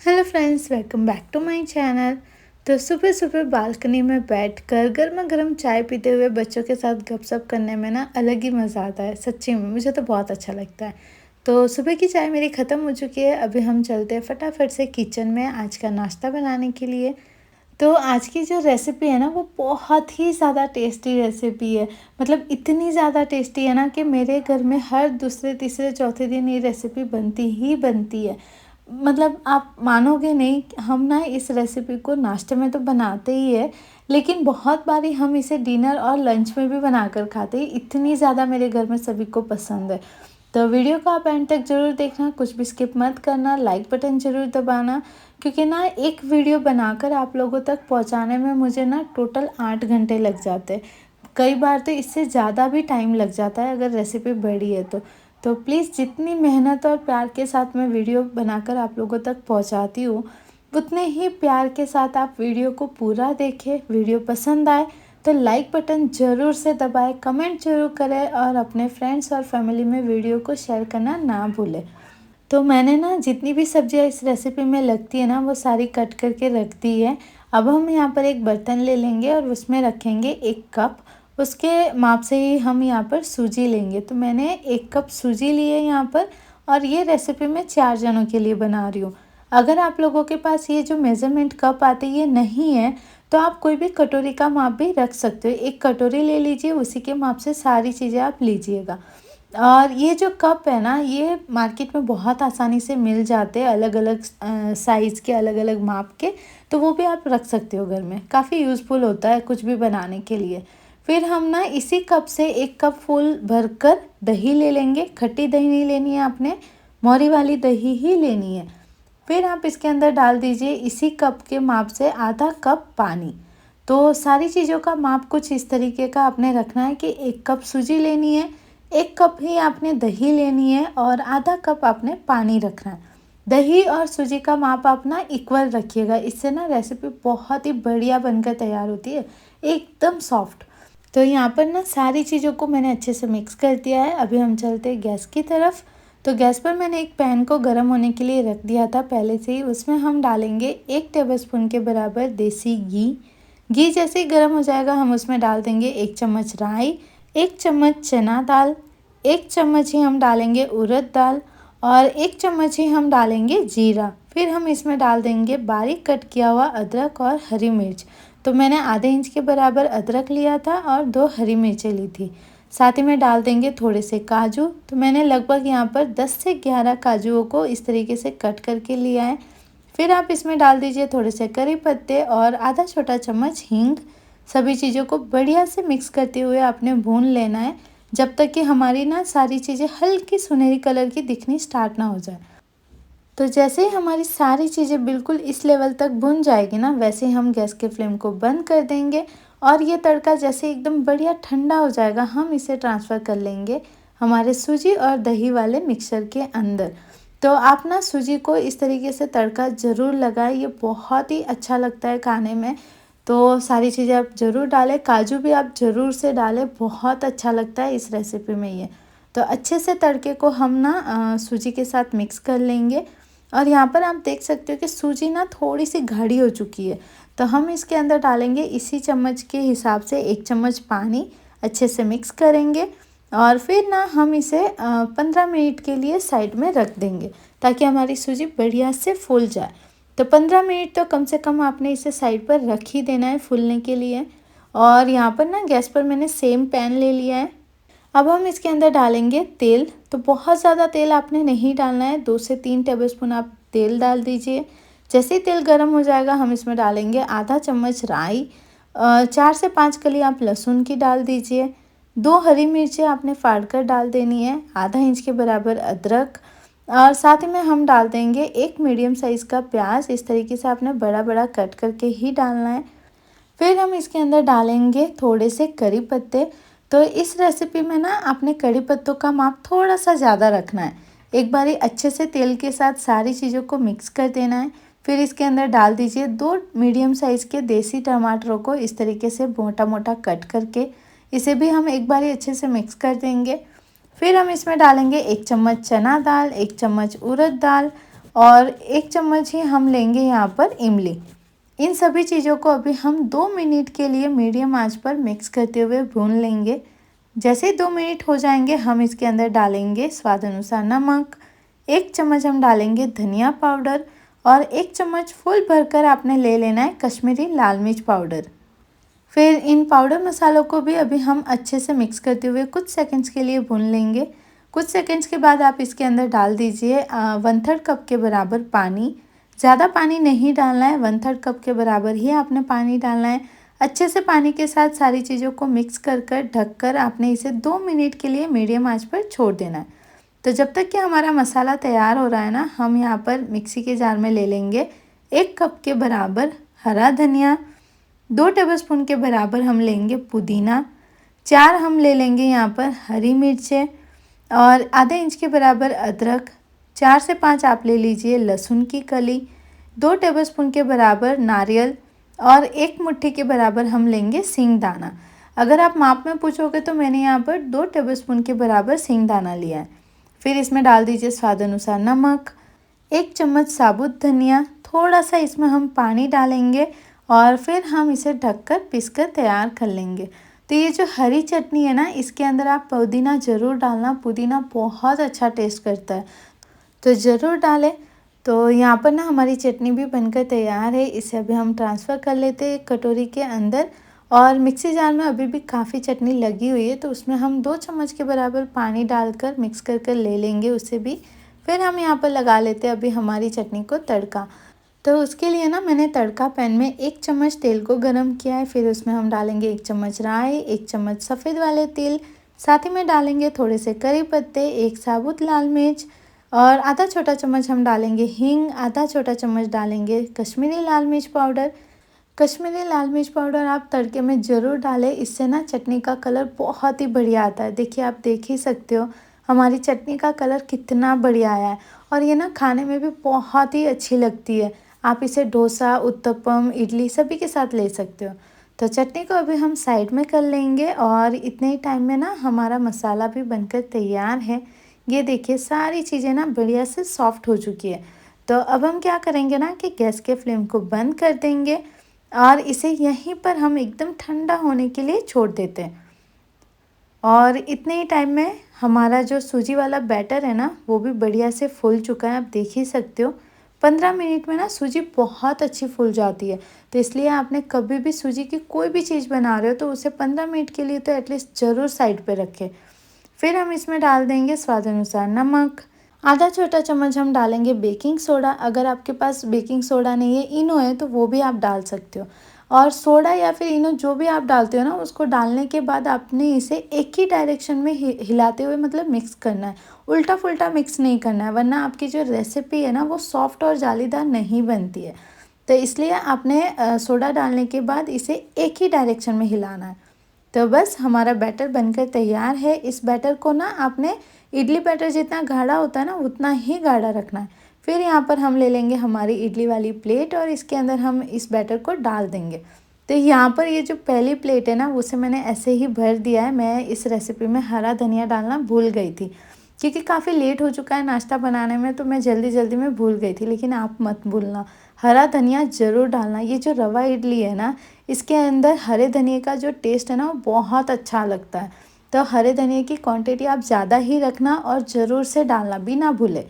Hello friends, welcome back to my channel. तो सुबह सुबह बालकनी में बैठकर गर्मा गर्म चाय पीते हुए बच्चों के साथ गपशप करने में ना अलग ही मज़ा आता है। सच्ची में मुझे तो बहुत अच्छा लगता है। तो सुबह की चाय मेरी ख़त्म हो चुकी है। अभी हम चलते हैं फटाफट से किचन में आज का नाश्ता बनाने के लिए। तो आज की जो रेसिपी है ना वो बहुत ही ज़्यादा टेस्टी रेसिपी है। मतलब इतनी ज़्यादा टेस्टी है ना कि मेरे घर में हर दूसरे तीसरे चौथे दिन ये रेसिपी बनती ही बनती है। मतलब आप मानोगे नहीं, हम ना इस रेसिपी को नाश्ते में तो बनाते ही है, लेकिन बहुत बारी हम इसे डिनर और लंच में भी बनाकर खाते हैं। इतनी ज़्यादा मेरे घर में सभी को पसंद है। तो वीडियो को आप एंड तक ज़रूर देखना, कुछ भी स्किप मत करना, लाइक बटन ज़रूर दबाना, क्योंकि ना एक वीडियो बनाकर आप लोगों तक पहुंचाने में मुझे ना टोटल 8 घंटे लग जाते हैं। कई बार तो इससे ज़्यादा भी टाइम लग जाता है अगर रेसिपी बड़ी है तो प्लीज़ जितनी मेहनत और प्यार के साथ मैं वीडियो बनाकर आप लोगों तक पहुंचाती हूँ, उतने ही प्यार के साथ आप वीडियो को पूरा देखें। वीडियो पसंद आए तो लाइक बटन ज़रूर से दबाएं, कमेंट ज़रूर करें और अपने फ्रेंड्स और फैमिली में वीडियो को शेयर करना ना भूलें। तो मैंने ना जितनी भी सब्जियां इस रेसिपी में लगती है ना वो सारी कट करके रख दी है। अब हम यहाँ पर एक बर्तन ले लेंगे और उसमें रखेंगे 1 कप। उसके माप से ही हम यहाँ पर सूजी लेंगे। तो मैंने 1 कप सूजी ली है यहाँ पर, और ये रेसिपी मैं 4 जनों के लिए बना रही हूँ। अगर आप लोगों के पास ये जो मेज़रमेंट कप आते ये नहीं है तो आप कोई भी कटोरी का माप भी रख सकते हो। एक कटोरी ले लीजिए, उसी के माप से सारी चीज़ें आप लीजिएगा। और ये जो कप है ना ये मार्केट में बहुत आसानी से मिल जाते हैं, अलग अलग साइज़ के, अलग अलग माप के। तो वो भी आप रख सकते हो घर में, काफ़ी यूज़फुल होता है कुछ भी बनाने के लिए। फिर हम ना इसी कप से 1 कप फुल भरकर दही ले लेंगे। खट्टी दही नहीं लेनी है आपने, मोरी वाली दही ही लेनी है। फिर आप इसके अंदर डाल दीजिए इसी कप के माप से आधा कप पानी। तो सारी चीज़ों का माप कुछ इस तरीके का आपने रखना है कि 1 कप सूजी लेनी है, 1 कप ही आपने दही लेनी है और आधा कप आपने पानी रखना है। दही और सूजी का माप आप ना इक्वल रखिएगा, इससे ना रेसिपी बहुत ही बढ़िया बनकर तैयार होती है, एकदम सॉफ्ट। तो यहाँ पर ना सारी चीज़ों को मैंने अच्छे से मिक्स कर दिया है। अभी हम चलते हैं गैस की तरफ। तो गैस पर मैंने एक पैन को गर्म होने के लिए रख दिया था पहले से ही। उसमें हम डालेंगे 1 टेबलस्पून के बराबर देसी घी। घी जैसे ही गर्म हो जाएगा हम उसमें डाल देंगे 1 चम्मच राई, 1 चम्मच चना दाल, 1 चम्मच ही हम डालेंगे उड़द दाल और 1 चम्मच ही हम डालेंगे जीरा। फिर हम इसमें डाल देंगे बारीक कट किया हुआ अदरक और हरी मिर्च। तो मैंने आधे इंच के बराबर अदरक लिया था और 2 हरी मिर्चें ली थी। साथ ही में डाल देंगे थोड़े से काजू। तो मैंने लगभग यहाँ पर 10 से 11 काजुओं को इस तरीके से कट करके लिया है। फिर आप इसमें डाल दीजिए थोड़े से करी पत्ते और आधा छोटा चम्मच हींग। सभी चीज़ों को बढ़िया से मिक्स करते हुए आपने भून लेना है, जब तक कि हमारी ना सारी चीज़ें हल्की सुनहरी कलर की दिखनी स्टार्ट ना हो जाए। तो जैसे ही हमारी सारी चीज़ें बिल्कुल इस लेवल तक भुन जाएगी ना, वैसे ही हम गैस के फ्लेम को बंद कर देंगे। और ये तड़का जैसे एकदम बढ़िया ठंडा हो जाएगा हम इसे ट्रांसफ़र कर लेंगे हमारे सूजी और दही वाले मिक्सचर के अंदर। तो आप ना सूजी को इस तरीके से तड़का ज़रूर लगाएं, ये बहुत ही अच्छा लगता है खाने में। तो सारी चीज़ें आप ज़रूर डालें, काजू भी आप ज़रूर से डालें, बहुत अच्छा लगता है इस रेसिपी में ये। तो अच्छे से तड़के को हम ना सूजी के साथ मिक्स कर लेंगे। और यहाँ पर आप देख सकते हो कि सूजी ना थोड़ी सी गाढ़ी हो चुकी है। तो हम इसके अंदर डालेंगे इसी चम्मच के हिसाब से 1 चम्मच पानी, अच्छे से मिक्स करेंगे और फिर ना हम इसे 15 मिनट के लिए साइड में रख देंगे ताकि हमारी सूजी बढ़िया से फूल जाए। तो 15 मिनट तो कम से कम आपने इसे साइड पर रख ही देना है फूलने के लिए। और यहाँ पर ना गैस पर मैंने सेम पैन ले लिया है। अब हम इसके अंदर डालेंगे तेल। तो बहुत ज़्यादा तेल आपने नहीं डालना है, 2 से 3 टेबलस्पून आप तेल डाल दीजिए। जैसे ही तेल गर्म हो जाएगा हम इसमें डालेंगे आधा चम्मच राई, 4 से 5 कली आप लहसुन की डाल दीजिए, 2 हरी मिर्चें आपने फाड़ कर डाल देनी है, आधा इंच के बराबर अदरक और साथ ही में हम डाल देंगे एक मीडियम साइज़ का प्याज। इस तरीके से आपने बड़ा बड़ा कट करके ही डालना है। फिर हम इसके अंदर डालेंगे थोड़े से करी पत्ते। तो इस रेसिपी में ना आपने कड़ी पत्तों का माप थोड़ा सा ज़्यादा रखना है। एक बारी अच्छे से तेल के साथ सारी चीज़ों को मिक्स कर देना है। फिर इसके अंदर डाल दीजिए 2 मीडियम साइज़ के देसी टमाटरों को इस तरीके से मोटा मोटा कट करके, इसे भी हम एक बारी अच्छे से मिक्स कर देंगे। फिर हम इसमें डालेंगे 1 चम्मच चना दाल, 1 चम्मच उड़द दाल और 1 चम्मच ही हम लेंगे यहाँ पर इमली। इन सभी चीज़ों को अभी हम 2 मिनट के लिए मीडियम आंच पर मिक्स करते हुए भून लेंगे। जैसे ही 2 मिनट हो जाएंगे हम इसके अंदर डालेंगे स्वाद अनुसार नमक, 1 चम्मच हम डालेंगे धनिया पाउडर और 1 चम्मच फुल भरकर आपने ले लेना है कश्मीरी लाल मिर्च पाउडर। फिर इन पाउडर मसालों को भी अभी हम अच्छे से मिक्स करते हुए कुछ सेकंड्स के लिए भून लेंगे। कुछ सेकंड्स के बाद आप इसके अंदर डाल दीजिए 1/3 कप के बराबर पानी। ज़्यादा पानी नहीं डालना है, 1/3 कप के बराबर ही आपने पानी डालना है। अच्छे से पानी के साथ सारी चीज़ों को मिक्स कर ढक कर आपने इसे 2 मिनट के लिए मीडियम आंच पर छोड़ देना है। तो जब तक कि हमारा मसाला तैयार हो रहा है ना, हम यहाँ पर मिक्सी के जार में ले लेंगे 1 कप के बराबर हरा धनिया, 2 टेबलस्पून के बराबर हम लेंगे पुदीना, 4 हम ले लेंगे यहाँ पर हरी मिर्चें और आधे इंच के बराबर अदरक, 4 से 5 आप ले लीजिए लहसुन की कली, 2 टेबलस्पून के बराबर नारियल और 1 मुट्ठी के बराबर हम लेंगे सींगदाना। अगर आप माप में पूछोगे तो मैंने यहाँ पर 2 टेबलस्पून के बराबर सींगदाना लिया है। फिर इसमें डाल दीजिए स्वाद अनुसार नमक, 1 चम्मच साबुत धनिया, थोड़ा सा इसमें हम पानी डालेंगे और फिर हम इसे ढककर पीसकर तैयार कर लेंगे। तो ये जो हरी चटनी है ना, इसके अंदर आप पुदीना ज़रूर डालना, पुदीना बहुत अच्छा टेस्ट करता है, तो ज़रूर डालें। तो यहाँ पर ना हमारी चटनी भी बनकर तैयार है। इसे अभी हम ट्रांसफ़र कर लेते हैं एक कटोरी के अंदर और मिक्सी जार में अभी भी काफ़ी चटनी लगी हुई है, तो उसमें हम 2 चम्मच के बराबर पानी डालकर मिक्स कर ले लेंगे उसे भी। फिर हम यहाँ पर लगा लेते हैं अभी हमारी चटनी को तड़का। तो उसके लिए ना मैंने तड़का पैन में 1 चम्मच तेल को गरम किया है। फिर उसमें हम डालेंगे 1 चम्मच राई, 1 चम्मच सफ़ेद वाले तिल, साथ ही में डालेंगे थोड़े से करी पत्ते, 1 साबुत लाल मिर्च और आधा छोटा चम्मच हम डालेंगे हींग, आधा छोटा चम्मच डालेंगे कश्मीरी लाल मिर्च पाउडर। कश्मीरी लाल मिर्च पाउडर आप तड़के में ज़रूर डालें, इससे ना चटनी का कलर बहुत ही बढ़िया आता है। देखिए आप देख ही सकते हो हमारी चटनी का कलर कितना बढ़िया आया है और ये ना खाने में भी बहुत ही अच्छी लगती है। आप इसे डोसा, उत्तपम, इडली सभी के साथ ले सकते हो। तो चटनी को अभी हम साइड में कर लेंगे और इतने ही टाइम में ना हमारा मसाला भी बनकर तैयार है। ये देखिए सारी चीज़ें ना बढ़िया से सॉफ्ट हो चुकी है। तो अब हम क्या करेंगे ना कि गैस के फ्लेम को बंद कर देंगे और इसे यहीं पर हम एकदम ठंडा होने के लिए छोड़ देते हैं। और इतने ही टाइम में हमारा जो सूजी वाला बैटर है ना, वो भी बढ़िया से फूल चुका है, आप देख ही सकते हो। 15 मिनट में ना सूजी बहुत अच्छी फूल जाती है, तो इसलिए आपने कभी भी सूजी की कोई भी चीज़ बना रहे हो तो उसे 15 मिनट के लिए तो एटलीस्ट ज़रूर साइड पे रखें। फिर हम इसमें डाल देंगे स्वाद अनुसार नमक, आधा छोटा चम्मच हम डालेंगे बेकिंग सोडा। अगर आपके पास बेकिंग सोडा नहीं है, इनो है, तो वो भी आप डाल सकते हो। और सोडा या फिर इनो जो भी आप डालते हो ना, उसको डालने के बाद आपने इसे एक ही डायरेक्शन में हिलाते हुए मतलब मिक्स करना है, उल्टा पुल्टा मिक्स नहीं करना है, वरना आपकी जो रेसिपी है ना वो सॉफ्ट और जालीदार नहीं बनती है। तो इसलिए आपने सोडा डालने के बाद इसे एक ही डायरेक्शन में हिलाना है। तो बस हमारा बैटर बनकर तैयार है। इस बैटर को ना आपने इडली बैटर जितना गाढ़ा होता है ना, उतना ही गाढ़ा रखना है। फिर यहाँ पर हम ले लेंगे हमारी इडली वाली प्लेट और इसके अंदर हम इस बैटर को डाल देंगे। तो यहाँ पर ये जो पहली प्लेट है ना, उसे मैंने ऐसे ही भर दिया है। मैं इस रेसिपी में हरा धनिया डालना भूल गई थी, क्योंकि काफ़ी लेट हो चुका है नाश्ता बनाने में, तो मैं जल्दी जल्दी में भूल गई थी। लेकिन आप मत भूलना, हरा धनिया ज़रूर डालना। ये जो रवा इडली है ना, इसके अंदर हरे धनिए का जो टेस्ट है ना, वो बहुत अच्छा लगता है। तो हरे धनिए की क्वांटिटी आप ज़्यादा ही रखना और ज़रूर से डालना, भी ना भूलें।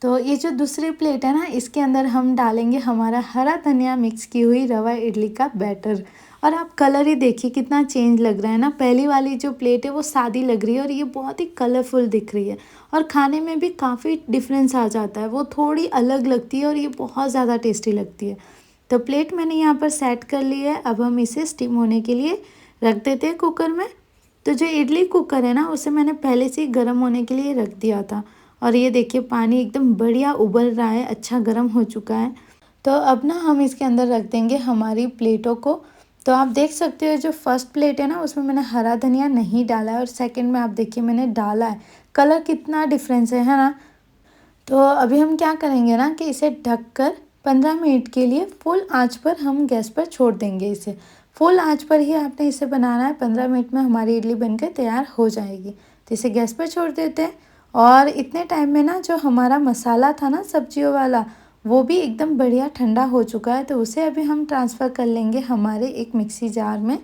तो ये जो दूसरी प्लेट है ना, इसके अंदर हम डालेंगे हमारा हरा धनिया मिक्स की हुई रवा इडली का बैटर। और आप कलर ही देखिए कितना चेंज लग रहा है ना। पहली वाली जो प्लेट है वो सादी लग रही है और ये बहुत ही कलरफुल दिख रही है और खाने में भी काफ़ी डिफरेंस आ जाता है, वो थोड़ी अलग लगती है और ये बहुत ज़्यादा टेस्टी लगती है। तो प्लेट मैंने यहाँ पर सेट कर ली है। अब हम इसे स्टीम होने के लिए रख देते हैं कुकर में। तो जो इडली कुकर है ना, उसे मैंने पहले से ही गर्म होने के लिए रख दिया था और ये देखिए पानी एकदम बढ़िया उबल रहा है, अच्छा गर्म हो चुका है। तो अब ना हम इसके अंदर रख देंगे हमारी प्लेटों को। तो आप देख सकते हो जो फर्स्ट प्लेट है ना, उसमें मैंने हरा धनिया नहीं डाला है और सेकंड में आप देखिए मैंने डाला है। कलर कितना डिफरेंस है ना। तो अभी हम क्या करेंगे ना कि इसे ढककर 15 मिनट के लिए फुल आंच पर हम गैस पर छोड़ देंगे। इसे फुल आंच पर ही आपने इसे बनाना है। 15 मिनट में हमारी इडली बनकर तैयार हो जाएगी। तो इसे गैस पर छोड़ देते हैं और इतने टाइम में ना जो हमारा मसाला था ना सब्जियों वाला, वो भी एकदम बढ़िया ठंडा हो चुका है। तो उसे अभी हम ट्रांसफ़र कर लेंगे हमारे एक मिक्सी जार में।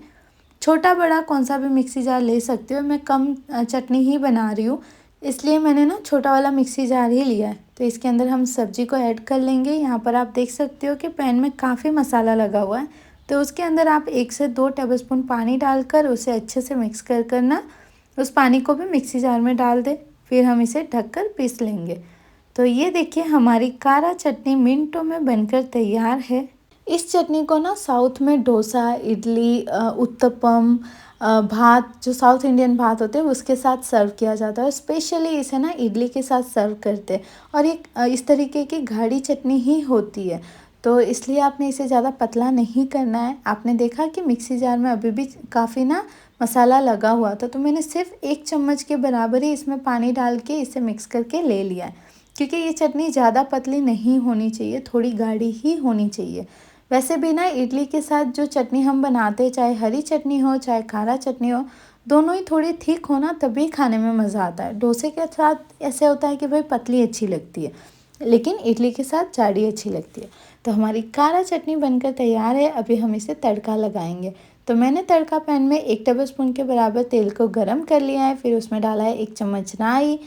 छोटा बड़ा कौन सा भी मिक्सी जार ले सकते हो, मैं कम चटनी ही बना रही हूँ, इसलिए मैंने ना छोटा वाला मिक्सी जार ही लिया है। तो इसके अंदर हम सब्जी को ऐड कर लेंगे। यहाँ पर आप देख सकते हो कि पैन में काफ़ी मसाला लगा हुआ है, तो उसके अंदर आप 1 से 2 टेबलस्पून पानी डालकर उसे अच्छे से मिक्स कर ना उस पानी को भी मिक्सी जार में डाल दें। फिर हम इसे ढककर पीस लेंगे। तो ये देखिए हमारी कारा चटनी मिनटों में बनकर तैयार है। इस चटनी को ना साउथ में डोसा, इडली, उत्तपम, भात, जो साउथ इंडियन भात होते हैं उसके साथ सर्व किया जाता है। स्पेशली इसे ना इडली के साथ सर्व करते हैं। और ये इस तरीके की गाढ़ी चटनी ही होती है, तो इसलिए आपने इसे ज़्यादा पतला नहीं करना है। आपने देखा कि मिक्सी जार में अभी भी काफ़ी ना मसाला लगा हुआ था, तो मैंने सिर्फ 1 चम्मच के बराबर ही इसमें पानी डाल के इसे मिक्स करके ले लिया है, क्योंकि ये चटनी ज़्यादा पतली नहीं होनी चाहिए, थोड़ी गाढ़ी ही होनी चाहिए। वैसे भी ना इडली के साथ जो चटनी हम बनाते हैं, चाहे हरी चटनी हो चाहे खारा चटनी हो, दोनों ही थोड़ी थिक हो ना तभी खाने में मज़ा आता है। डोसे के साथ ऐसे होता है कि भाई पतली अच्छी लगती है, लेकिन इडली के साथ जाड़ी अच्छी लगती है। तो हमारी कारा चटनी बनकर तैयार है। अभी हम इसे तड़का लगाएंगे। तो मैंने तड़का पैन में 1 टेबलस्पून के बराबर तेल को गरम कर लिया है। फिर उसमें डाला है 1 चम्मच राई,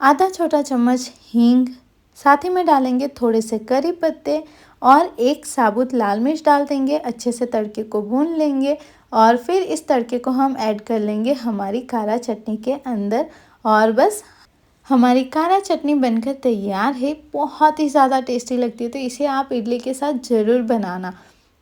आधा छोटा चम्मच हींग, साथ ही में डालेंगे थोड़े से करी पत्ते और 1 साबुत लाल मिर्च डाल देंगे। अच्छे से तड़के को भून लेंगे और फिर इस तड़के को हम ऐड कर लेंगे हमारी कारा चटनी के अंदर। और बस हमारी कारा चटनी बनकर तैयार है। बहुत ही ज़्यादा टेस्टी लगती है, तो इसे आप इडली के साथ ज़रूर बनाना।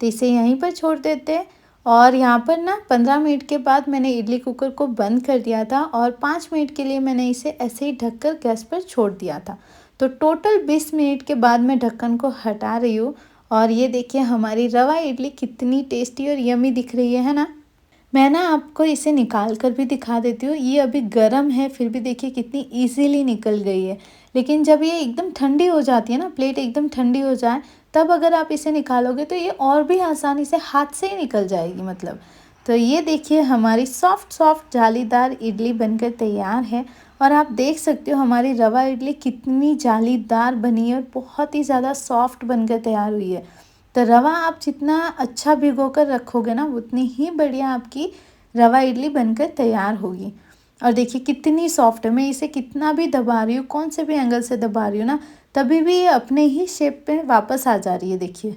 तो इसे यहीं पर छोड़ देते हैं। और यहाँ पर ना 15 मिनट के बाद मैंने इडली कुकर को बंद कर दिया था और 5 मिनट के लिए मैंने इसे ऐसे ही ढककर गैस पर छोड़ दिया था। तो टोटल 20 मिनट के बाद मैं ढक्कन को हटा रही हूँ और ये देखिए हमारी रवा इडली कितनी टेस्टी और यमी दिख रही है ना। मैं ना आपको इसे निकाल कर भी दिखा देती हूँ। ये अभी गर्म है, फिर भी देखिए कितनी इजीली निकल गई है। लेकिन जब ये एकदम ठंडी हो जाती है ना, प्लेट एकदम ठंडी हो जाए, तब अगर आप इसे निकालोगे तो ये और भी आसानी से हाथ से ही निकल जाएगी मतलब। तो ये देखिए हमारी सॉफ्ट सॉफ्ट जालीदार इडली बनकर तैयार है। और आप देख सकते हो हमारी रवा इडली कितनी जालीदार बनी है और बहुत ही ज़्यादा सॉफ्ट बनकर तैयार हुई है। तो रवा आप जितना अच्छा भिगो कर रखोगे ना, उतनी ही बढ़िया आपकी रवा इडली बनकर तैयार होगी। और देखिए कितनी सॉफ्ट है। मैं इसे कितना भी दबा रही हूँ, कौन से भी एंगल से दबा रही हूँ ना, तभी भी ये अपने ही शेप पे वापस आ जा रही है देखिए।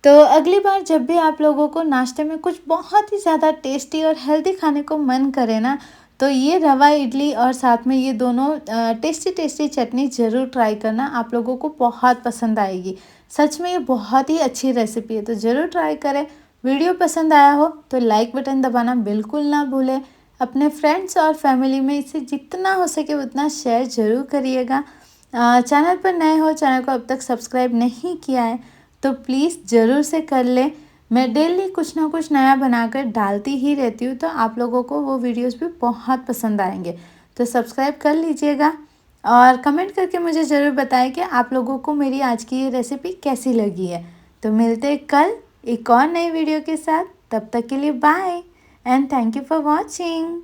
तो अगली बार जब भी आप लोगों को नाश्ते में कुछ बहुत ही ज़्यादा टेस्टी और हेल्दी खाने को मन करे ना, तो ये रवा इडली और साथ में ये दोनों टेस्टी टेस्टी चटनी ज़रूर ट्राई करना। आप लोगों को बहुत पसंद आएगी। सच में ये बहुत ही अच्छी रेसिपी है, तो ज़रूर ट्राई करें। वीडियो पसंद आया हो तो लाइक बटन दबाना बिल्कुल ना भूलें। अपने फ्रेंड्स और फैमिली में इसे जितना हो सके उतना शेयर ज़रूर करिएगा। चैनल पर नए हो, चैनल को अब तक सब्सक्राइब नहीं किया है तो प्लीज़ ज़रूर से कर लें। मैं डेली कुछ ना कुछ नया बनाकर डालती ही रहती हूँ, तो आप लोगों को वो वीडियोस भी बहुत पसंद आएंगे। तो सब्सक्राइब कर लीजिएगा और कमेंट करके मुझे ज़रूर बताएं कि आप लोगों को मेरी आज की ये रेसिपी कैसी लगी है। तो मिलते हैं कल एक और नई वीडियो के साथ। तब तक के लिए bye and thank you for watching.